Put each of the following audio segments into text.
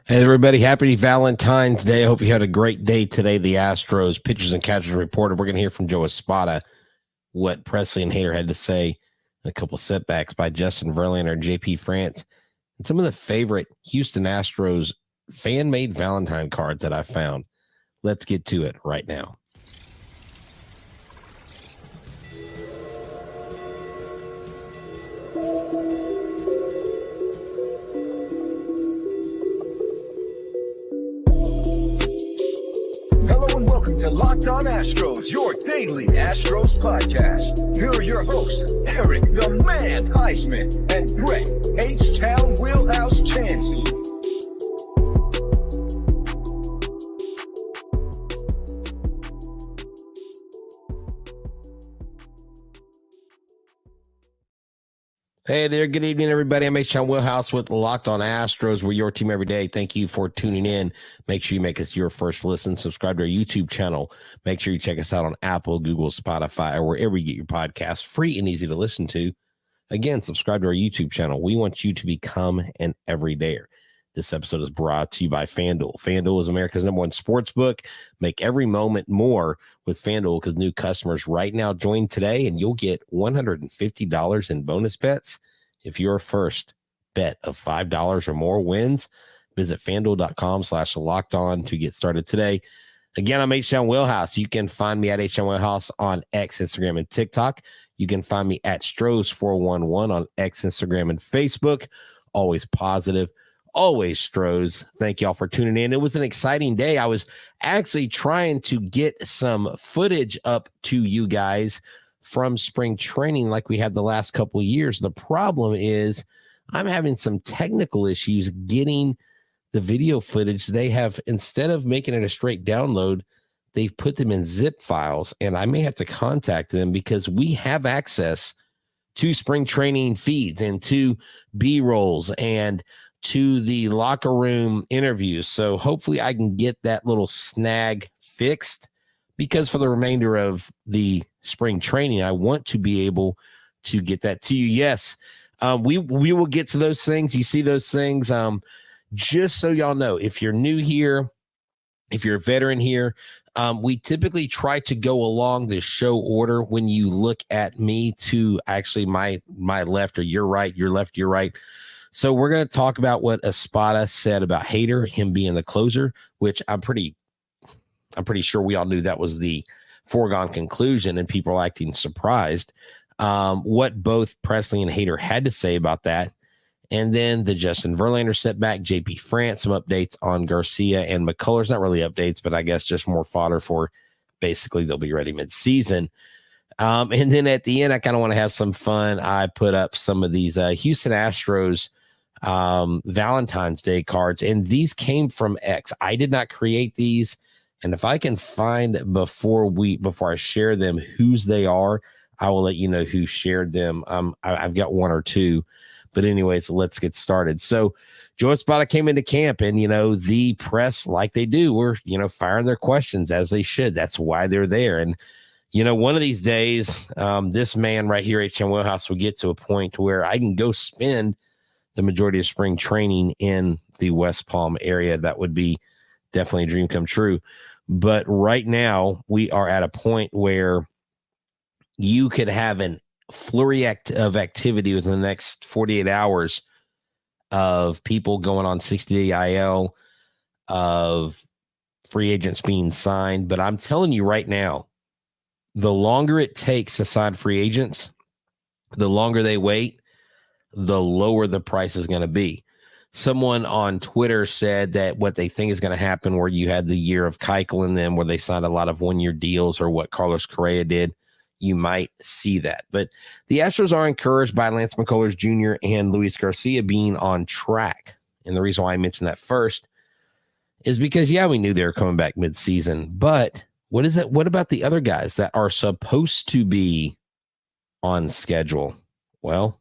Hey, everybody. Happy Valentine's Day. I hope you had a great day today. The Astros pitchers and catchers reported. We're going to hear from Joe Espada what Presley and Hader had to say, and a couple of setbacks by Justin Verlander and JP France, and some of the favorite Houston Astros fan-made Valentine cards that I found. Let's get to it right now. Welcome to Locked On Astros, your daily Astros podcast. Here are your hosts, Eric the Man Huysman and Greg Htown Wheelhouse Chancey. Hey there. Good evening, everybody. I'm Htown Wheelhouse with Locked On Astros. We're your team every day. Thank you for tuning in. Make sure you make us your first listen. Subscribe to our YouTube channel. Make sure you check us out on Apple, Google, Spotify, or wherever you get your podcasts. Free and easy to listen to. Again, subscribe to our YouTube channel. We want you to become an everydayer. This episode is brought to you by FanDuel. FanDuel is America's #1 sports book. Make every moment more with FanDuel because new customers right now join today and you'll get $150 in bonus bets if your first bet of $5 or more wins. Visit FanDuel.com/lockedon to get started today. Again, I'm Htown Wheelhouse. You can find me at Htown Wheelhouse on X, Instagram, and TikTok. You can find me at Stros411 on X, Instagram, and Facebook. Always positive. Always Stros. Thank y'all for tuning in. It was an exciting day. I was actually trying to get some footage up to you guys from spring training like we had the last couple of years. The problem is I'm having some technical issues getting the video footage. They have, instead of making it a straight download, they've put them in zip files, and I may have to contact them because we have access to spring training feeds and to B-rolls and to the locker room interviews. So hopefully I can get that little snag fixed, because for the remainder of the spring training, I want to be able to get that to you. Yes, we will get to those things. You see those things. Just so y'all know, if you're new here, if you're a veteran here, we typically try to go along the show order. When you look at me to actually my left or your right, your left, your right. So we're going to talk about what Espada said about Hader, him being the closer, which I'm pretty sure we all knew that was the foregone conclusion, and people are acting surprised. What both Presley and Hader had to say about that, and then the Justin Verlander setback, JP France, some updates on Garcia and McCullers. Not really updates, but I guess just more fodder for basically they'll be ready mid-season. And then at the end, I kind of want to have some fun. I put up some of these Houston Astros Valentine's Day cards, and these came from X. I did not create these, and if I can find before I share them whose they are, I will let you know who shared them. I've got one or two, but anyways, let's get started. So Joe Espada came into camp, and the press, like they do, were firing their questions as they should. That's why they're there. And one of these days, this man right here, Htown Wheelhouse, will get to a point where I can go spend the majority of spring training in the West Palm area. That would be definitely a dream come true. But right now, we are at a point where you could have an flurry of activity within the next 48 hours of people going on 60-day IL, of free agents being signed. But I'm telling you right now, the longer it takes to sign free agents, the longer they wait, the lower the price is going to be. Someone on Twitter said that what they think is going to happen, where you had the year of Keuchel in them, where they signed a lot of one-year deals, or what Carlos Correa did, you might see that. But the Astros are encouraged by Lance McCullers Jr. and Luis Garcia being on track. And the reason why I mentioned that first is because, we knew they were coming back mid-season, but what is it? What about the other guys that are supposed to be on schedule? Well,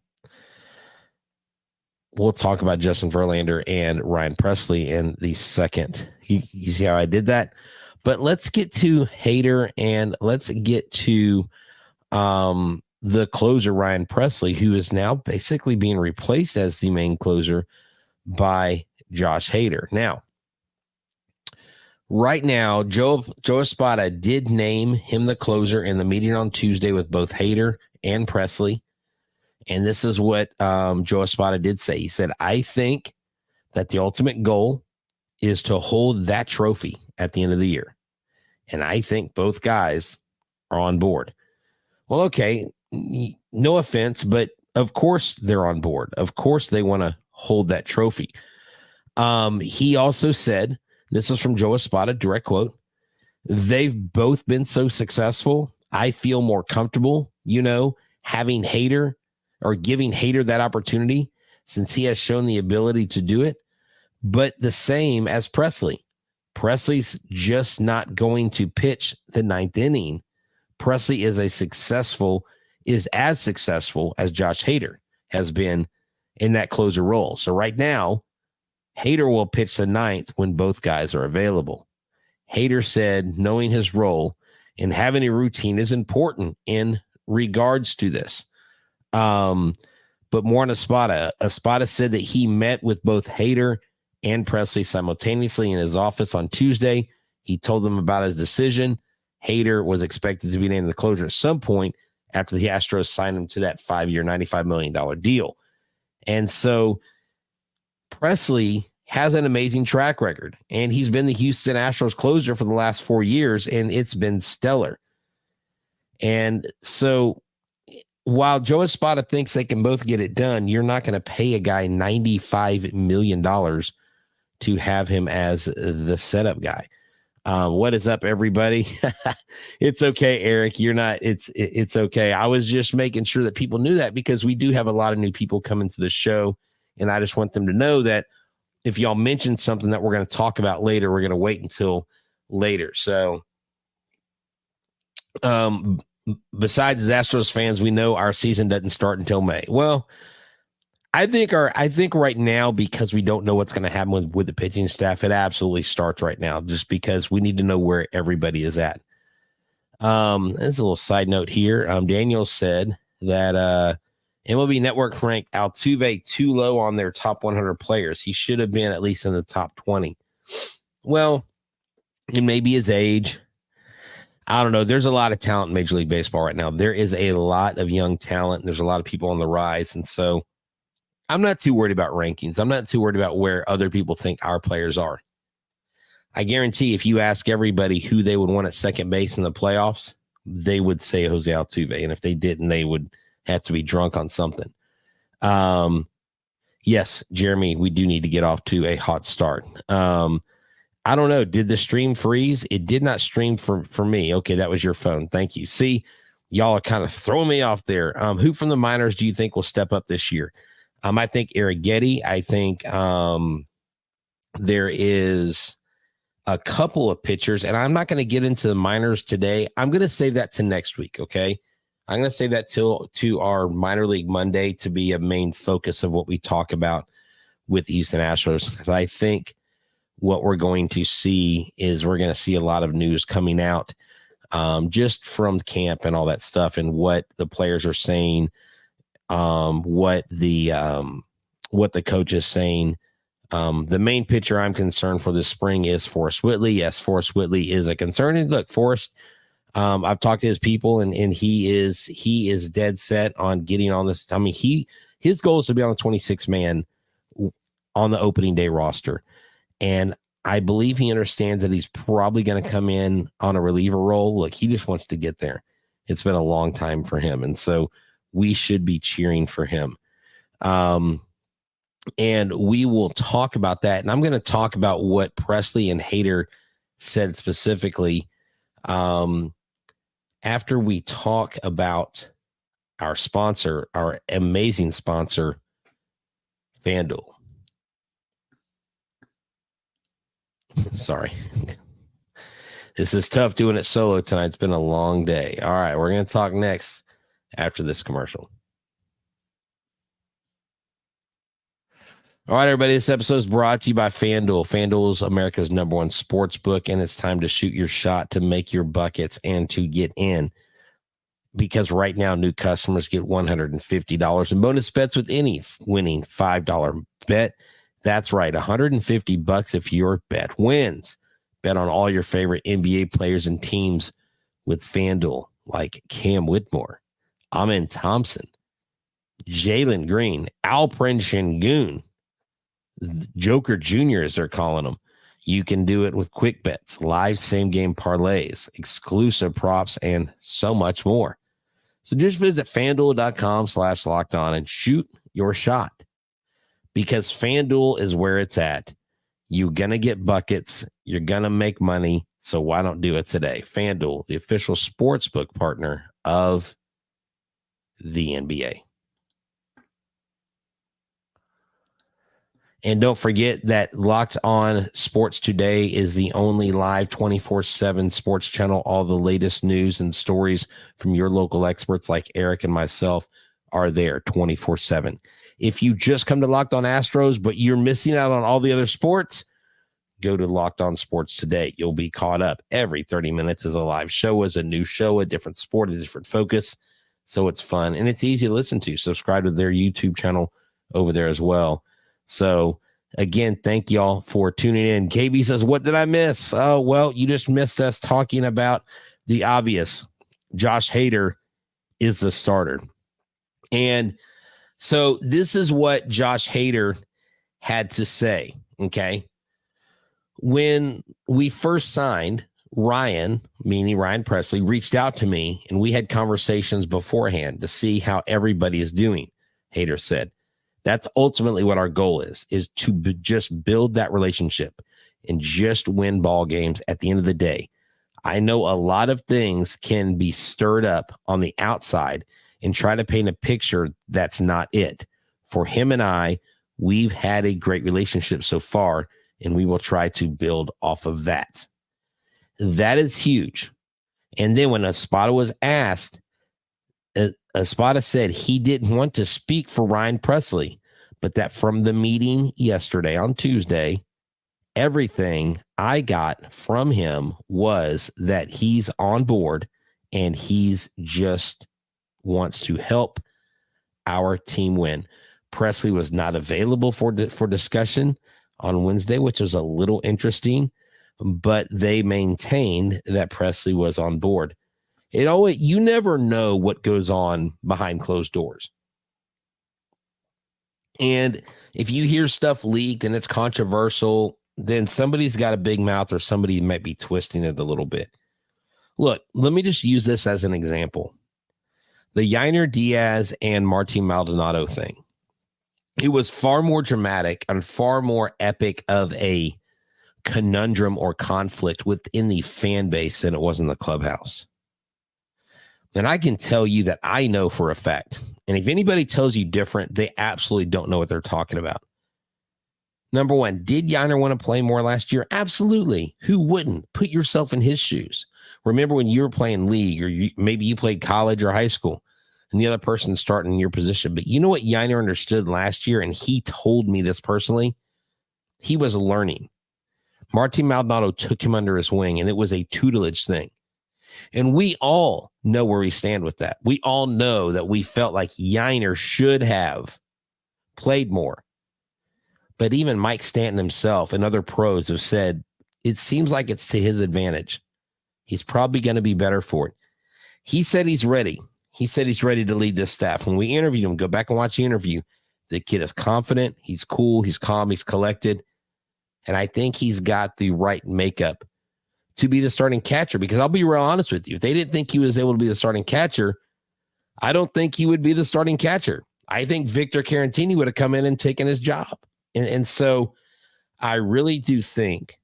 we'll talk about Justin Verlander and Ryan Presley in the second. You see how I did that? But let's get to Hader, and let's get to the closer, Ryan Presley, who is now basically being replaced as the main closer by Josh Hader. Now, right now, Joe Espada did name him the closer in the meeting on Tuesday with both Hader and Presley. And this is what Joe Espada did say. He said, I think that the ultimate goal is to hold that trophy at the end of the year. And I think both guys are on board. Well, okay, no offense, but of course they're on board. Of course they want to hold that trophy. He also said, this is from Joe Espada, direct quote, they've both been so successful. I feel more comfortable, having Hader or giving Hader that opportunity since he has shown the ability to do it. But the same as Presley. Presley's just not going to pitch the ninth inning. Presley is as successful as Josh Hader has been in that closer role. So right now, Hader will pitch the ninth when both guys are available. Hader said knowing his role and having a routine is important in regards to this. But more on Espada. Espada said that he met with both Hader and Presley simultaneously in his office on Tuesday. He told them about his decision. Hader was expected to be named the closer at some point after the Astros signed him to that 5-year, $95 million deal. And so Presley has an amazing track record, and he's been the Houston Astros closer for the last 4 years, and it's been stellar. And so while Joe Espada thinks they can both get it done, you're not going to pay a guy $95 million to have him as the setup guy. What is up, everybody? It's okay, Eric. You're not. It's okay. I was just making sure that people knew that because we do have a lot of new people coming to the show, and I just want them to know that if y'all mention something that we're going to talk about later, we're going to wait until later. So, besides the Astros fans, we know our season doesn't start until May. Well, I think right now, because we don't know what's going to happen with the pitching staff, it absolutely starts right now just because we need to know where everybody is at. There's a little side note here. Daniel said that MLB Network ranked Altuve too low on their top 100 players. He should have been at least in the top 20. Well, it may be his age. I don't know. There's a lot of talent in Major League Baseball right now. There is a lot of young talent. There's a lot of people on the rise. And so I'm not too worried about rankings. I'm not too worried about where other people think our players are. I guarantee if you ask everybody who they would want at second base in the playoffs, they would say Jose Altuve. And if they didn't, they would have to be drunk on something. Yes, Jeremy, we do need to get off to a hot start. I don't know. Did the stream freeze? It did not stream for me. Okay, that was your phone. Thank you. See, y'all are kind of throwing me off there. Who from the minors do you think will step up this year? I think Arrighetti. I think there is a couple of pitchers, and I'm not going to get into the minors today. I'm going to save that to next week, okay? I'm going to save that to our Minor League Monday to be a main focus of what we talk about with the Houston Astros, because I think what we're going to see is we're going to see a lot of news coming out just from camp and all that stuff and what the players are saying, what the coach is saying. The main pitcher I'm concerned for this spring is Forrest Whitley. Yes, Forrest Whitley is a concern. And look, Forrest, I've talked to his people, and he is dead set on getting on this. I mean, his goal is to be on the 26 man on the opening day roster. And I believe he understands that he's probably going to come in on a reliever role. Look, he just wants to get there. It's been a long time for him. And so we should be cheering for him. And we will talk about that. And I'm going to talk about what Presley and Hader said specifically after we talk about our sponsor, our amazing sponsor, FanDuel. Sorry. This is tough doing it solo tonight. It's been a long day. All right, we're going to talk next after this commercial. All right, everybody, this episode is brought to you by FanDuel. FanDuel is America's #1 sports book, and it's time to shoot your shot to make your buckets and to get in. Because right now, new customers get $150 in bonus bets with any winning $5 bet. That's right, $150 if your bet wins. Bet on all your favorite NBA players and teams with FanDuel, like Cam Whitmore, Amin Thompson, Jalen Green, Alperen Şengün, Joker Jr., as they're calling him. You can do it with quick bets, live same-game parlays, exclusive props, and so much more. So just visit FanDuel.com/lockedon and shoot your shot, because FanDuel is where it's at. You're going to get buckets. You're going to make money. So why don't do it today? FanDuel, the official sportsbook partner of the NBA. And don't forget that Locked On Sports Today is the only live 24/7 sports channel. All the latest news and stories from your local experts like Eric and myself are there 24/7. If you just come to Locked On Astros, but you're missing out on all the other sports, go to Locked On Sports Today. You'll be caught up. Every 30 minutes is a live show, is a new show, a different sport, a different focus. So it's fun and it's easy to listen to. Subscribe to their YouTube channel over there as well. So, again, thank y'all for tuning in. KB says, what did I miss? Oh, well, you just missed us talking about the obvious. Josh Hader is the starter. And so this is what Josh Hader had to say, okay? When we first signed, Ryan, meaning Ryan Presley, reached out to me, and we had conversations beforehand to see how everybody is doing, Hader said. That's ultimately what our goal is to just build that relationship and just win ball games at the end of the day. I know a lot of things can be stirred up on the outside and try to paint a picture that's not it. For him and I, we've had a great relationship so far, and we will try to build off of that. That is huge. And then when Espada was asked, Espada said he didn't want to speak for Ryan Presley, but that from the meeting yesterday on Tuesday, everything I got from him was that he's on board and he's just wants to help our team win. Presley was not available for discussion on Wednesday, which was a little interesting, but they maintained that Presley was on board. You never know what goes on behind closed doors. And if you hear stuff leaked and it's controversial, then somebody's got a big mouth or somebody might be twisting it a little bit. Look, let me just use this as an example. The Yainer Diaz and Martin Maldonado thing. It was far more dramatic and far more epic of a conundrum or conflict within the fan base than it was in the clubhouse. And I can tell you that I know for a fact. And if anybody tells you different, they absolutely don't know what they're talking about. Number one, did Yainer want to play more last year? Absolutely. Who wouldn't? Put yourself in his shoes. Remember when you were playing league, or maybe you played college or high school, and the other person's starting in your position. But you know what Yainer understood last year, and he told me this personally? He was learning. Martin Maldonado took him under his wing, and it was a tutelage thing. And we all know where we stand with that. We all know that we felt like Yainer should have played more. But even Mike Stanton himself and other pros have said, it seems like it's to his advantage. He's probably going to be better for it. He said he's ready. He said he's ready to lead this staff. When we interviewed him, go back and watch the interview. The kid is confident. He's cool. He's calm. He's collected. And I think he's got the right makeup to be the starting catcher, because I'll be real honest with you. If they didn't think he was able to be the starting catcher, I don't think he would be the starting catcher. I think Victor Caratini would have come in and taken his job. And so I really do think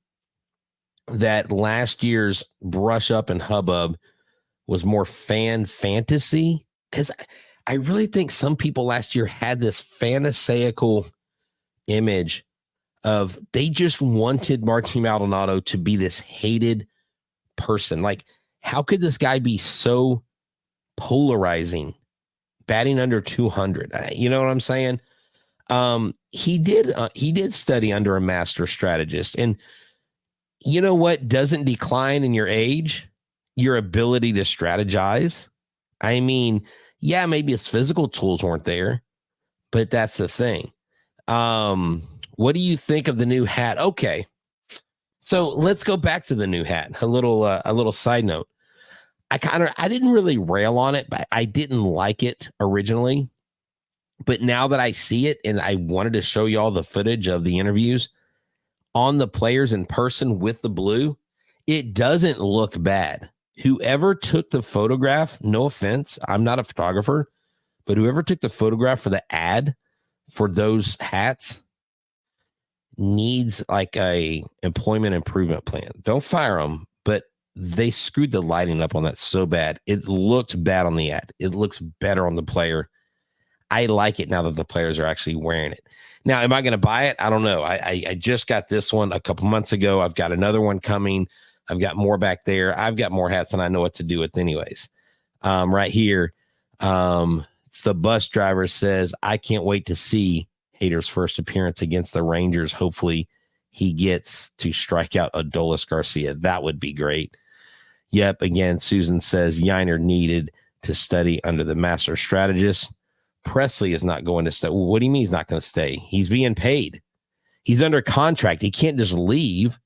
that last year's brush up and hubbub was more fan fantasy, because I really think some people last year had this fantasaical image of they just wanted Martin Maldonado to be this hated person. Like, how could this guy be so polarizing, batting under 200? You know what I'm saying? He did study under a master strategist. And you know what doesn't decline in your age? Your ability to strategize. I mean, yeah, maybe his physical tools weren't there, but that's the thing. What do you think of the new hat? Okay. So let's go back to the new hat. A little side note. I didn't really rail on it, but I didn't like it originally. But now that I see it, and I wanted to show you all the footage of the interviews on the players in person with the blue, it doesn't look bad. Whoever took the photograph, no offense, I'm not a photographer, but whoever took the photograph for the ad for those hats needs like a employment improvement plan. Don't fire them, but they screwed the lighting up on that so bad. It looked bad on the ad. It looks better on the player. I like it now that the players are actually wearing it. Now, am I going to buy it? I don't know. I just got this one a couple months ago. I've got another one coming. I've got more back there. I've got more hats than I know what to do with anyways. Right here, the bus driver says, I can't wait to see Hader's first appearance against the Rangers. Hopefully he gets to strike out Adolis Garcia. That would be great. Yep. Again, Susan says Yiner needed to study under the master strategist. Presley is not going to stay. What do you mean he's not going to stay? He's being paid. He's under contract. He can't just leave.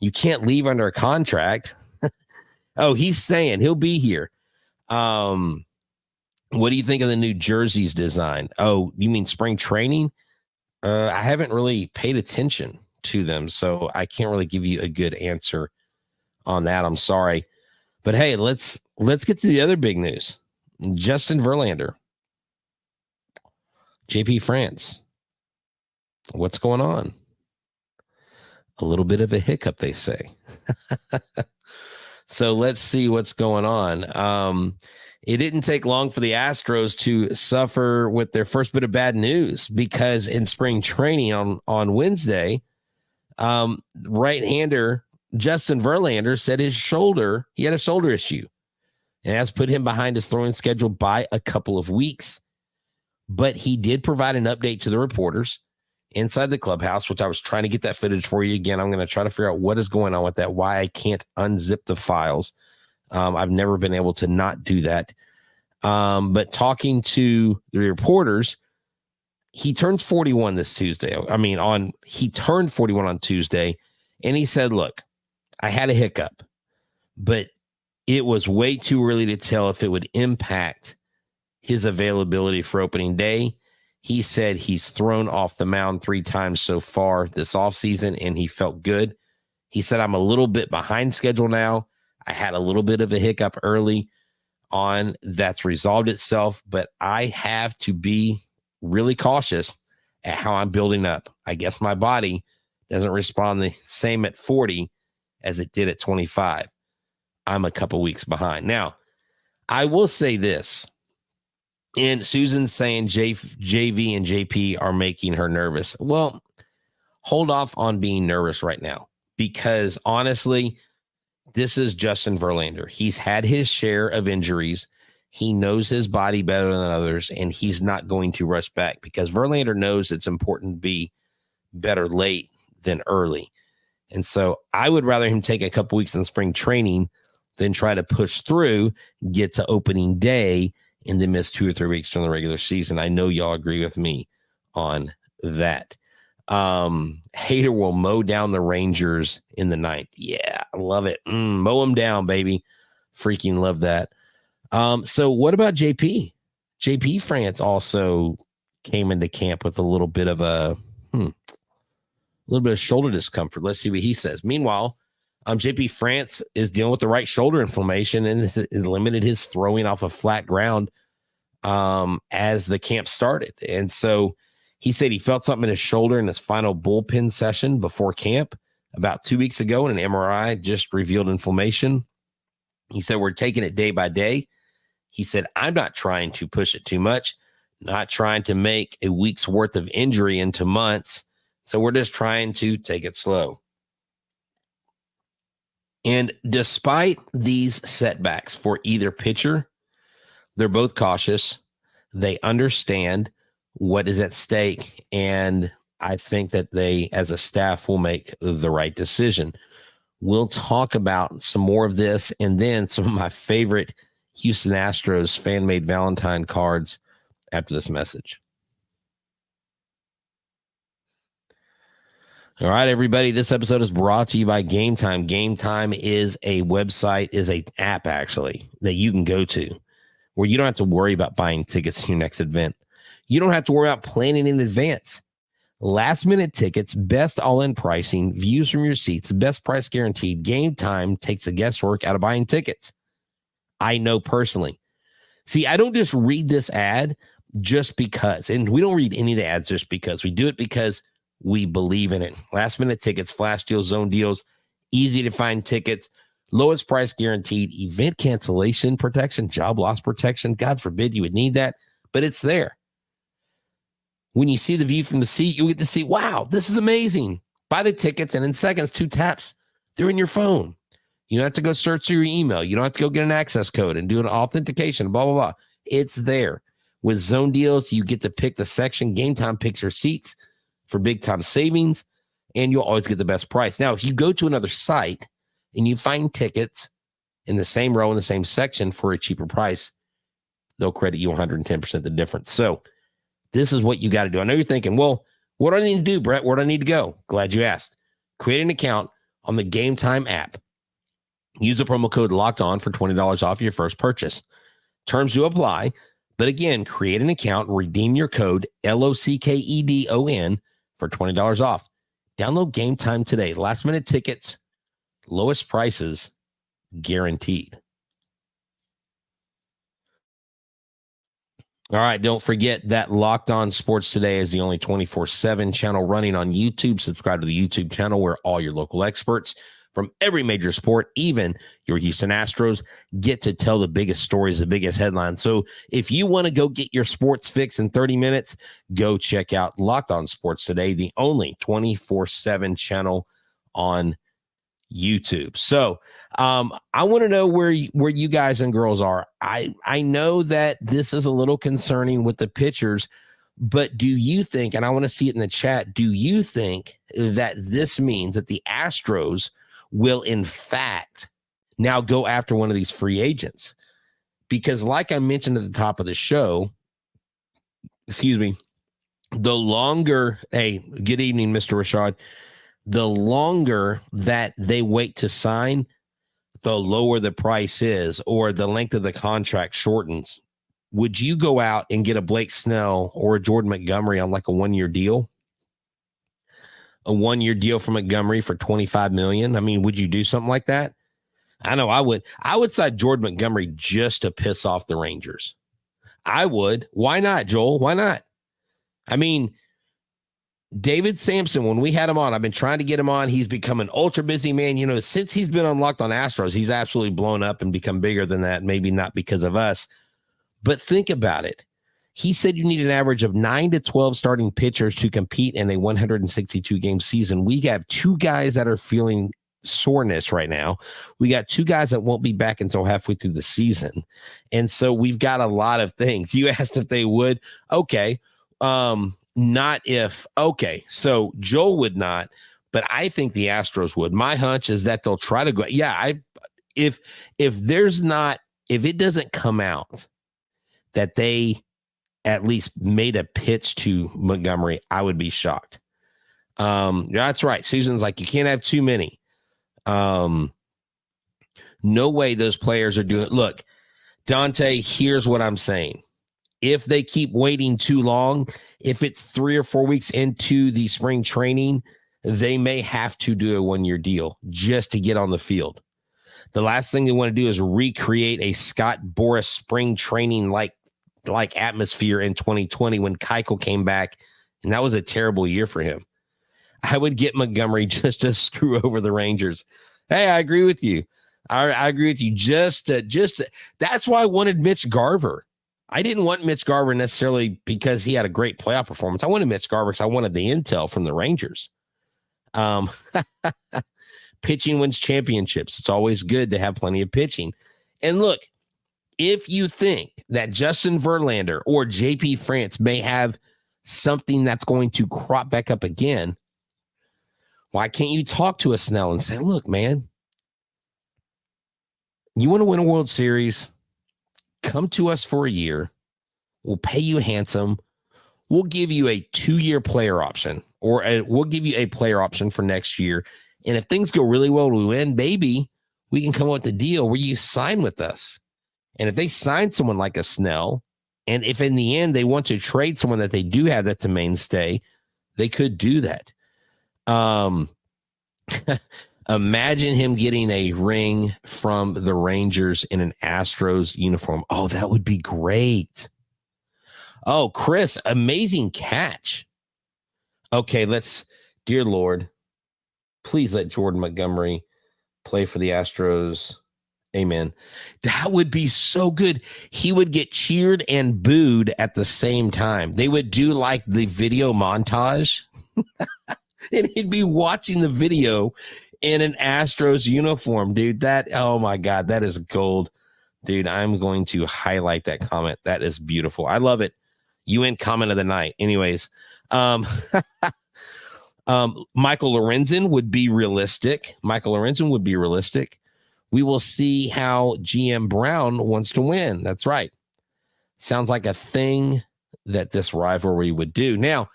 You can't leave under a contract. Oh, he's staying. He'll be here. What do you think of the new jerseys design? Oh, you mean spring training? I haven't really paid attention to them, so I can't really give you a good answer on that. I'm sorry. But hey, let's get to the other big news. Justin Verlander. JP France. What's going on? A little bit of a hiccup, they say. So let's see what's going on. It didn't take long for the Astros to suffer with their first bit of bad news, because in spring training on Wednesday, right-hander Justin Verlander said he had a shoulder issue, and that's put him behind his throwing schedule by a couple of weeks. But he did provide an update to the reporters inside the clubhouse, which I was trying to get that footage for you. Again, I'm going to try to figure out what is going on with that, why I can't unzip the files. I've never been able to not do that. But talking to the reporters, he turns 41 this Tuesday. He turned 41 on Tuesday, and he said, look, I had a hiccup, but it was way too early to tell if it would impact his availability for opening day. He said he's thrown off the mound 3 times so far this offseason, and he felt good. He said, I'm a little bit behind schedule now. I had a little bit of a hiccup early on. That's resolved itself, but I have to be really cautious at how I'm building up. I guess my body doesn't respond the same at 40 as it did at 25. I'm a couple weeks behind. Now, I will say this. And Susan's saying JV and JP are making her nervous. Well, hold off on being nervous right now, because honestly, this is Justin Verlander. He's had his share of injuries. He knows his body better than others, and he's not going to rush back, because Verlander knows it's important to be better late than early. And so I would rather him take a couple weeks in spring training than try to push through, get to opening day, and then miss 2 or 3 weeks during the regular season. I know y'all agree with me on that. Hader will mow down the Rangers in the 9th. Yeah, I love it. Mow them down, baby. Freaking love that. So what about JP? JP France also came into camp with a little bit of shoulder discomfort. Let's see what he says. Meanwhile, JP France is dealing with the right shoulder inflammation, and it limited his throwing off of flat ground as the camp started. And so he said he felt something in his shoulder in his final bullpen session before camp about 2 weeks ago, and an MRI just revealed inflammation. He said, we're taking it day by day. He said, I'm not trying to push it too much, not trying to make a week's worth of injury into months. So we're just trying to take it slow. And despite these setbacks for either pitcher, they're both cautious. They understand what is at stake, and I think that they, as a staff, will make the right decision. We'll talk about some more of this, and then some of my favorite Houston Astros fan-made Valentine cards after this message. All right, everybody. This episode is brought to you by Game Time. Game Time is a website, is an app actually that you can go to where you don't have to worry about buying tickets to your next event. You don't have to worry about planning in advance. Last minute tickets, best all-in pricing, views from your seats, best price guaranteed. Game Time takes the guesswork out of buying tickets. I know personally. See, I don't just read this ad just because, and we don't read any of the ads just because. We do it because we believe in it. Last minute tickets, flash deals, zone deals, easy to find tickets, lowest price guaranteed, event cancellation protection, job loss protection. God forbid you would need that, but it's there. When you see the view from the seat, you get to see, wow, this is amazing. Buy the tickets, and in seconds, 2 taps, they're in your phone. You don't have to go search through your email. You don't have to go get an access code and do an authentication, blah, blah, blah. It's there. With zone deals, you get to pick the section. Game Time picks your seats for big time savings, and you'll always get the best price. Now, if you go to another site and you find tickets in the same row in the same section for a cheaper price, they'll credit you 110% the difference. So this is what you got to do. I know you're thinking, well, what do I need to do, Brett? Where do I need to go? Glad you asked. Create an account on the Game Time app. Use the promo code Locked On for $20 off your first purchase. Terms do apply. But again, create an account, redeem your code LOCKEDON for $20 off. Download Game Time today. Last minute tickets, lowest prices guaranteed. All right, don't forget that Locked On Sports Today is the only 24/7 channel running on YouTube. Subscribe to the YouTube channel where all your local experts from every major sport, even your Houston Astros, get to tell the biggest stories, the biggest headlines. So if you want to go get your sports fix in 30 minutes, go check out Locked On Sports Today, the only 24/7 channel on YouTube. So I want to know where you guys and girls are. I know that this is a little concerning with the pitchers, but do you think, and I want to see it in the chat, do you think that this means that the Astros will in fact now go after one of these free agents? Because like I mentioned at the top of the show, the longer, hey, good evening, Mr. Rashad, the longer that they wait to sign, the lower the price is, or the length of the contract shortens. Would you go out and get a Blake Snell or a Jordan Montgomery on like a 1-year deal? A 1-year deal for Montgomery for $25 million. I mean, would you do something like that? I know I would. I would side Jordan Montgomery just to piss off the Rangers. I would. Why not, Joel? Why not? I mean, David Sampson, when we had him on, I've been trying to get him on. He's become an ultra busy man. You know, since he's been unlocked on Astros, he's absolutely blown up and become bigger than that. Maybe not because of us, but think about it. He said you need an average of 9 to 12 starting pitchers to compete in a 162-game season. We have 2 guys that are feeling soreness right now. We got 2 guys that won't be back until halfway through the season. And so we've got a lot of things. You asked if they would. Okay. Not if. Okay. So Joel would not, but I think the Astros would. My hunch is that they'll try to go. Yeah. If it doesn't come out that they at least made a pitch to Montgomery, I would be shocked. That's right. Susan's like, you can't have too many. No way those players are doing it. Look, Dante, here's what I'm saying. If they keep waiting too long, if it's 3 or 4 weeks into the spring training, they may have to do a 1-year deal just to get on the field. The last thing they want to do is recreate a Scott Boras spring training like atmosphere in 2020 when Keuchel came back, and that was a terrible year for him. I would get Montgomery just to screw over the Rangers. Hey, I agree with you. I agree with you. That's why I wanted Mitch Garver. I didn't want Mitch Garver necessarily because he had a great playoff performance. I wanted Mitch Garver because I wanted the intel from the Rangers. Pitching wins championships. It's always good to have plenty of pitching. And look, if you think that Justin Verlander or JP France may have something that's going to crop back up again, why can't you talk to a Snell and say, look, man, you want to win a World Series? Come to us for a year. We'll pay you handsome. we'll give you a 2-year player option, or we'll give you a player option for next year. And if things go really well, we win, maybe we can come up with a deal where you sign with us. And if they sign someone like a Snell, and if in the end they want to trade someone that they do have that's a mainstay, they could do that. Imagine him getting a ring from the Rangers in an Astros uniform. Oh, that would be great. Oh, Chris, amazing catch. Okay, dear Lord, please let Jordan Montgomery play for the Astros. Amen. That would be so good. He would get cheered and booed at the same time. They would do like the video montage, and he'd be watching the video in an Astros uniform, dude. Oh my God, that is gold. Dude, I'm going to highlight that comment. That is beautiful. I love it. UN comment of the night. Anyways, Michael Lorenzen would be realistic. We will see how GM Brown wants to win. That's right. Sounds like a thing that this rivalry would do. Now,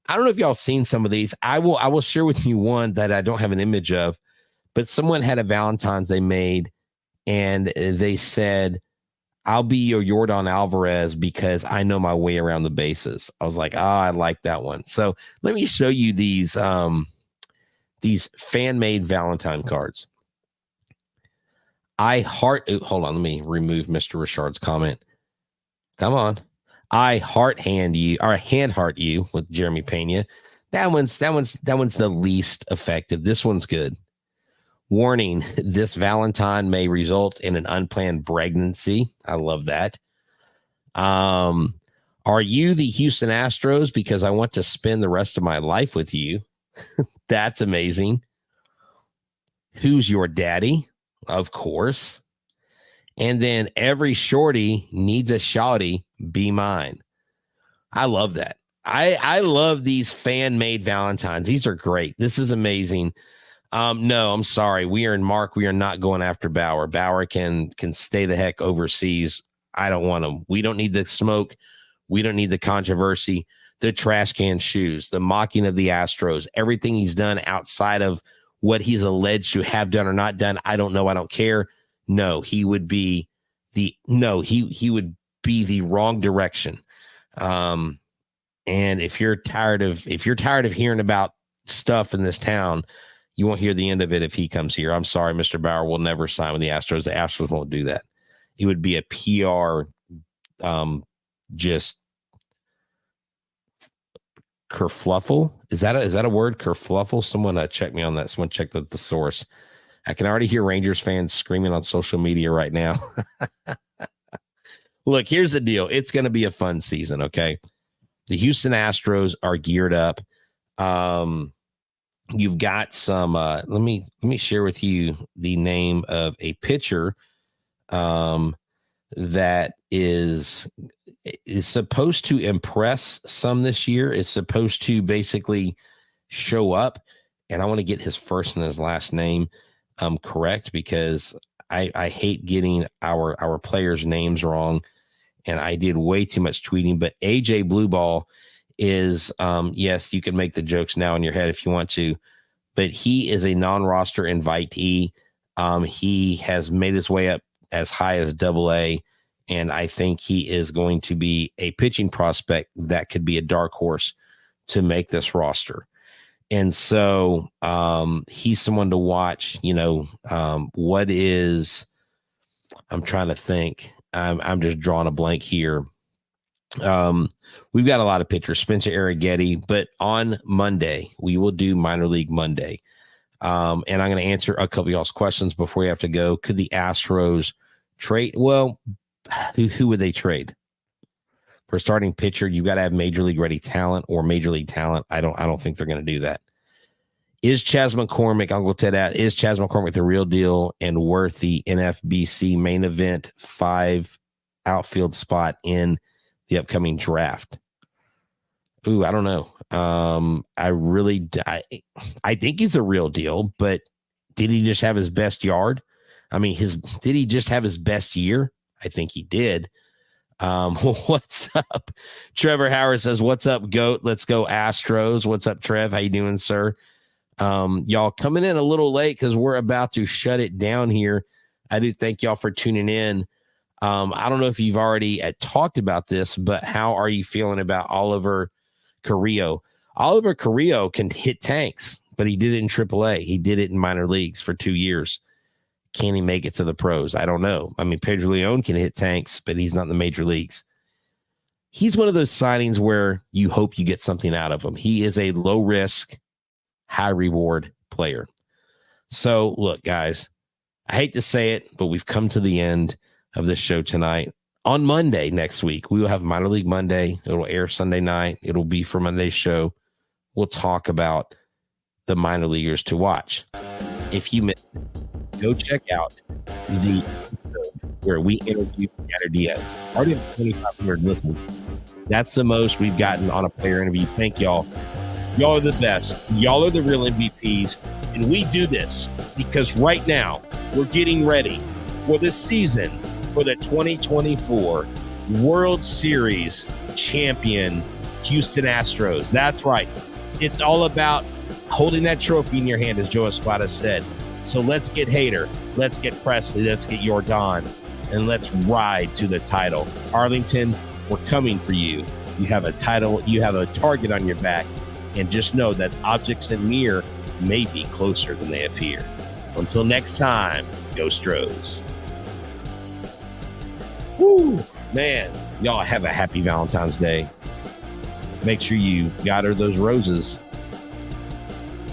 I don't know if y'all seen some of these. I will share with you one that I don't have an image of, but someone had a Valentine's they made, and they said, I'll be your Yordan Alvarez because I know my way around the bases. I was like, I like that one. So let me show you these fan-made Valentine cards. Hold on, let me remove Mr. Richard's comment. Come on. I hand heart you with Jeremy Pena. That one's the least effective. This one's good. Warning, this Valentine may result in an unplanned pregnancy. I love that. Are you the Houston Astros? Because I want to spend the rest of my life with you. That's amazing. Who's your daddy? Of course. And then every shorty needs a shawty, be mine. I love that. I love these fan-made Valentines. These are great. This is amazing. No, I'm sorry. We are not going after Bauer. Bauer can stay the heck overseas. I don't want him. We don't need the smoke. We don't need the controversy, the trash can shoes, the mocking of the Astros, everything he's done outside of what he's alleged to have done or not done. I don't know. I don't care. No, he would be he would be the wrong direction. And if you're tired of hearing about stuff in this town, you won't hear the end of it if he comes here. I'm sorry, Mr. Bauer will never sign with the Astros. The Astros won't do that. It would be a PR, just kerfluffle. Is that a word? Kerfluffle? Someone check me on that. Someone check the source. I can already hear Rangers fans screaming on social media right now. Look, here's the deal. It's going to be a fun season, okay? The Houston Astros are geared up. You've got some. Let me share with you the name of a pitcher that is supposed to impress some this year. Is supposed to basically show up, and I want to get his first and his last name correct, because I hate getting our players' names wrong, and I did way too much tweeting. But AJ Blueball is, yes, you can make the jokes now in your head if you want to, but he is a non-roster invitee. He has made his way up as high as AA, and I think he is going to be a pitching prospect that could be a dark horse to make this roster. And so he's someone to watch. I'm trying to think. I'm just drawing a blank here. We've got a lot of pitchers, Spencer Arrighetti, but on Monday, we will do Minor League Monday. And I'm going to answer a couple of y'all's questions before we have to go. Could the Astros trade? Well, who would they trade? For a starting pitcher, you've got to have major league ready talent or major league talent. I don't think they're going to do that. Is Chas McCormick, Uncle Ted out, is Chas McCormick the real deal and worth the NFBC main event 5 outfield spot in the upcoming draft? Ooh, I don't know. I think he's a real deal, but did he just have his best yard? I mean, did he just have his best year? I think he did. What's up? Trevor Howard says, what's up, GOAT? Let's go Astros. What's up, Trev? How you doing, sir? Y'all coming in a little late because we're about to shut it down here. I do thank y'all for tuning in. I don't know if you've already talked about this, but how are you feeling about Oliver Carrillo? Oliver Carrillo can hit tanks, but he did it in AAA. He did it in minor leagues for 2 years. Can he make it to the pros? I don't know. I mean, Pedro Leon can hit tanks, but he's not in the major leagues. He's one of those signings where you hope you get something out of him. He is a low risk, high reward player. So look, guys, I hate to say it, but we've come to the end of this show tonight. On Monday next week, we will have Minor League Monday. It'll air Sunday night. It'll be for Monday's show. We'll talk about the minor leaguers to watch. If you missed it, go check out the episode where we interviewed Yander Diaz. Already have 2,500 listens. That's the most we've gotten on a player interview. Thank y'all. Y'all are the best. Y'all are the real MVPs. And we do this because right now we're getting ready for the season for the 2024 World Series champion Houston Astros. That's right. It's all about holding that trophy in your hand, as Joe Espada said. So let's get Hader, let's get Presley, let's get Jordan, and let's ride to the title. Arlington, we're coming for you. You have a title, you have a target on your back, and just know that objects in near may be closer than they appear. Until next time, go Astros. Woo, man, y'all have a happy Valentine's Day. Make sure you gather those roses.